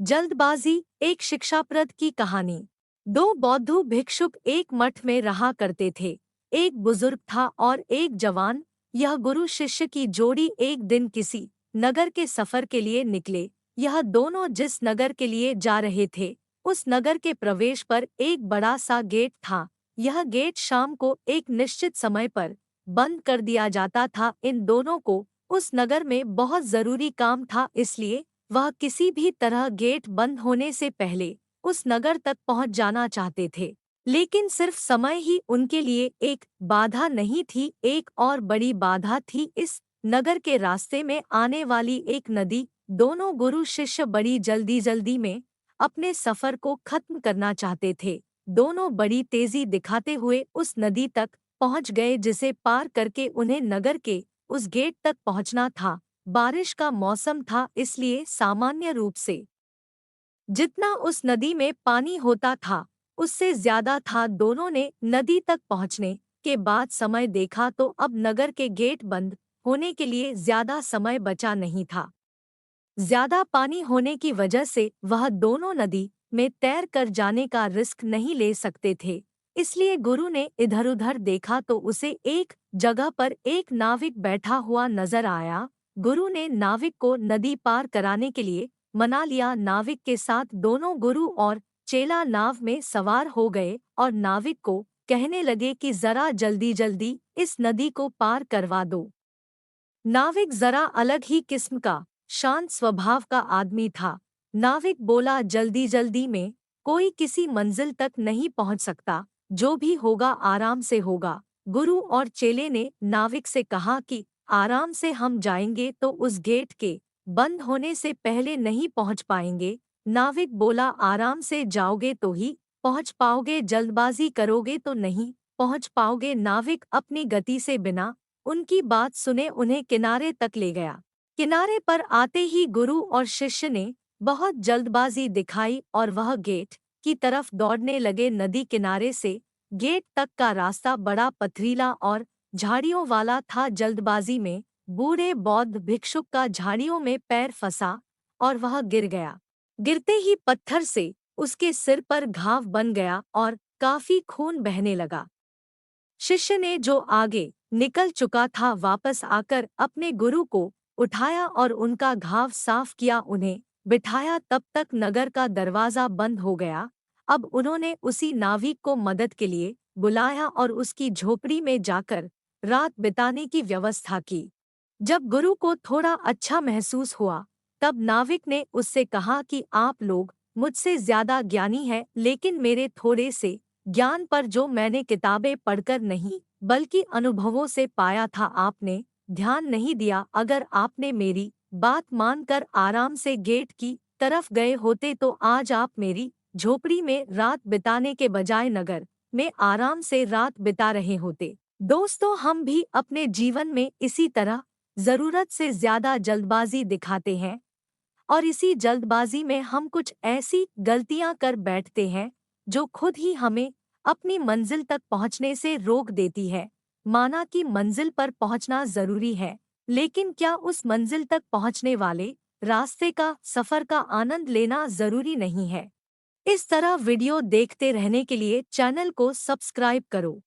जल्दबाजी एक शिक्षाप्रद की कहानी। दो बौद्ध भिक्षुक एक मठ में रहा करते थे। एक बुजुर्ग था और एक जवान। यह गुरु शिष्य की जोड़ी एक दिन किसी नगर के सफर के लिए निकले। यह दोनों जिस नगर के लिए जा रहे थे, उस नगर के प्रवेश पर एक बड़ा सा गेट था। यह गेट शाम को एक निश्चित समय पर बंद कर दिया जाता था। इन दोनों को उस नगर में बहुत जरूरी काम था, इसलिए वह किसी भी तरह गेट बंद होने से पहले उस नगर तक पहुंच जाना चाहते थे। लेकिन सिर्फ समय ही उनके लिए एक बाधा नहीं थी, एक और बड़ी बाधा थी इस नगर के रास्ते में आने वाली एक नदी। दोनों गुरु शिष्य बड़ी जल्दी जल्दी में अपने सफर को खत्म करना चाहते थे। दोनों बड़ी तेजी दिखाते हुए उस नदी तक पहुंच गए, जिसे पार करके उन्हें नगर के उस गेट तक पहुंचना था। बारिश का मौसम था, इसलिए सामान्य रूप से जितना उस नदी में पानी होता था, उससे ज्यादा था। दोनों ने नदी तक पहुंचने के बाद समय देखा तो अब नगर के गेट बंद होने के लिए ज्यादा समय बचा नहीं था। ज्यादा पानी होने की वजह से वह दोनों नदी में तैर कर जाने का रिस्क नहीं ले सकते थे। इसलिए गुरु ने इधर-उधर देखा तो उसे एक जगह पर एक नाविक बैठा हुआ नजर आया। गुरु ने नाविक को नदी पार कराने के लिए मना लिया। नाविक के साथ दोनों गुरु और चेला नाव में सवार हो गए और नाविक को कहने लगे कि जरा जल्दी जल्दी इस नदी को पार करवा दो। नाविक जरा अलग ही किस्म का शांत स्वभाव का आदमी था। नाविक बोला, जल्दी जल्दी में कोई किसी मंजिल तक नहीं पहुंच सकता, जो भी होगा आराम से होगा। गुरु और चेले ने नाविक से कहा कि आराम से हम जाएंगे तो उस गेट के बंद होने से पहले नहीं पहुंच पाएंगे। नाविक बोला, आराम से जाओगे तो ही पहुंच पाओगे, जल्दबाजी करोगे तो नहीं पहुंच पाओगे। नाविक अपनी गति से बिना उनकी बात सुने उन्हें किनारे तक ले गया। किनारे पर आते ही गुरु और शिष्य ने बहुत जल्दबाजी दिखाई और वह गेट की तरफ दौड़ने लगे। नदी किनारे से गेट तक का रास्ता बड़ा पथरीला और झाड़ियों वाला था। जल्दबाजी में बूढ़े बौद्ध भिक्षुक का झाड़ियों में पैर फंसा और वह गिर गया। गिरते ही पत्थर से उसके सिर पर घाव बन गया और काफी खून बहने लगा। शिष्य ने, जो आगे निकल चुका था, वापस आकर अपने गुरु को उठाया और उनका घाव साफ किया, उन्हें बिठाया। तब तक नगर का दरवाजा बंद हो गया। अब उन्होंने उसी नाविक को मदद के लिए बुलाया और उसकी झोपड़ी में जाकर रात बिताने की व्यवस्था की। जब गुरु को थोड़ा अच्छा महसूस हुआ, तब नाविक ने उससे कहा कि आप लोग मुझसे ज्यादा ज्ञानी हैं, लेकिन मेरे थोड़े से ज्ञान पर जो मैंने किताबें पढ़कर नहीं बल्कि अनुभवों से पाया था, आपने ध्यान नहीं दिया। अगर आपने मेरी बात मानकर आराम से गेट की तरफ गए होते तो आज आप मेरी झोपड़ी में रात बिताने के बजाय नगर में आराम से रात बिता रहे होते। दोस्तों, हम भी अपने जीवन में इसी तरह जरूरत से ज्यादा जल्दबाजी दिखाते हैं और इसी जल्दबाजी में हम कुछ ऐसी गलतियां कर बैठते हैं जो खुद ही हमें अपनी मंजिल तक पहुंचने से रोक देती है। माना कि मंजिल पर पहुंचना जरूरी है, लेकिन क्या उस मंजिल तक पहुंचने वाले रास्ते का सफर का आनंद लेना जरूरी नहीं है? इस तरह वीडियो देखते रहने के लिए चैनल को सब्सक्राइब करो।